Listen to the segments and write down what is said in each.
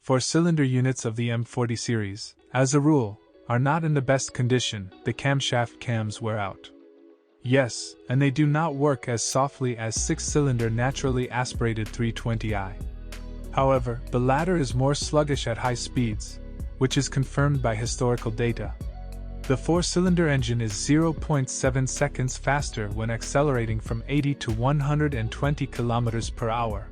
Four-cylinder units of the M40 series, as a rule, are not in the best condition. The camshaft cams wear out. Yes, and they do not work as softly as six-cylinder naturally aspirated 320i. However, the latter is more sluggish at high speeds, which is confirmed by historical data. The four-cylinder engine is 0.7 seconds faster when accelerating from 80 to 120 km per hour.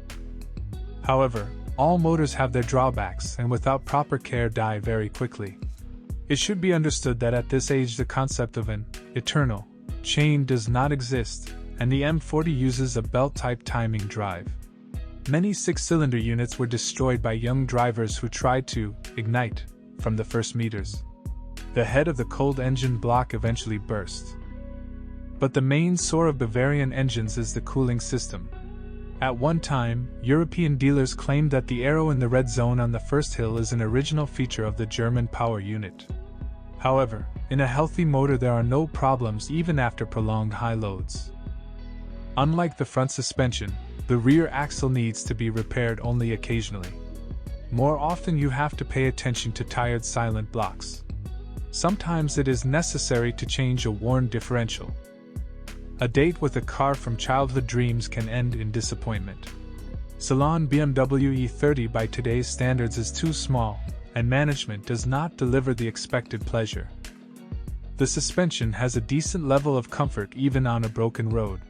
However, all motors have their drawbacks and without proper care die very quickly. It should be understood that at this age the concept of an eternal chain does not exist, and the M40 uses a belt-type timing drive. Many six-cylinder units were destroyed by young drivers who tried to ignite from the first meters. The head of the cold engine block eventually burst. But the main sore of Bavarian engines is the cooling system. At one time, European dealers claimed that the arrow in the red zone on the first hill is an original feature of the German power unit. However, in a healthy motor there are no problems even after prolonged high loads. Unlike the front suspension, the rear axle needs to be repaired only occasionally. More often you have to pay attention to tired silent blocks. Sometimes it is necessary to change a worn differential. A date with a car from childhood dreams can end in disappointment. Salon BMW E30 by today's standards is too small, and management does not deliver the expected pleasure. The suspension has a decent level of comfort even on a broken road.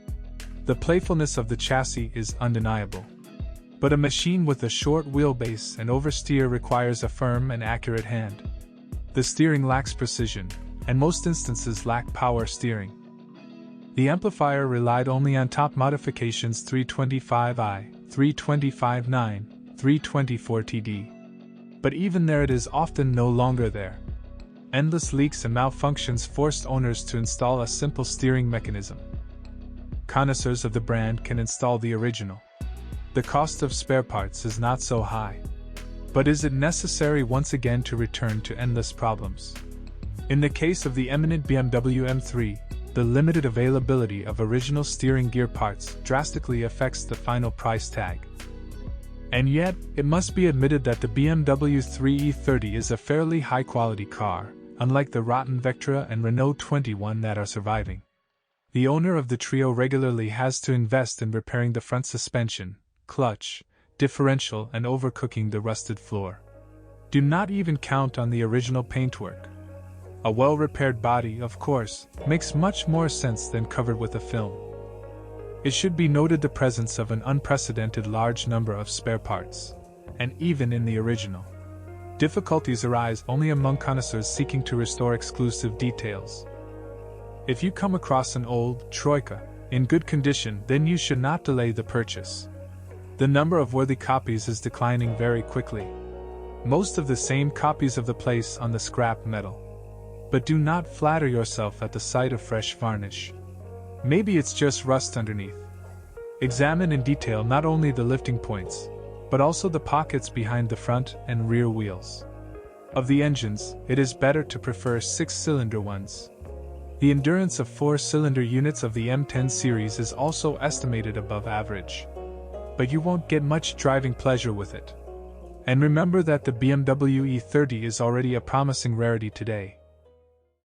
The playfulness of the chassis is undeniable. But a machine with a short wheelbase and oversteer requires a firm and accurate hand. The steering lacks precision, and most instances lack power steering. The amplifier relied only on top modifications 325i, 325.9, 324TD. But even there it is often no longer there. Endless leaks and malfunctions forced owners to install a simple steering mechanism. Connoisseurs of the brand can install the original. The cost of spare parts is not so high. But is it necessary once again to return to endless problems? In the case of the eminent BMW M3, the limited availability of original steering gear parts drastically affects the final price tag. And yet, it must be admitted that the BMW 3 E30 is a fairly high-quality car, unlike the rotten Vectra and Renault 21 that are surviving. The owner of the trio regularly has to invest in repairing the front suspension, clutch, differential and overcooking the rusted floor. Do not even count on the original paintwork. A well-repaired body, of course, makes much more sense than covered with a film. It should be noted the presence of an unprecedented large number of spare parts, and even in the original. Difficulties arise only among connoisseurs seeking to restore exclusive details. If you come across an old Troika in good condition, then you should not delay the purchase. The number of worthy copies is declining very quickly. Most of the same copies of the place on the scrap metal. But do not flatter yourself at the sight of fresh varnish. Maybe it's just rust underneath. Examine in detail not only the lifting points, but also the pockets behind the front and rear wheels. Of the engines, it is better to prefer six-cylinder ones. The endurance of four-cylinder units of the M10 series is also estimated above average. But you won't get much driving pleasure with it. And remember that the BMW E30 is already a promising rarity today.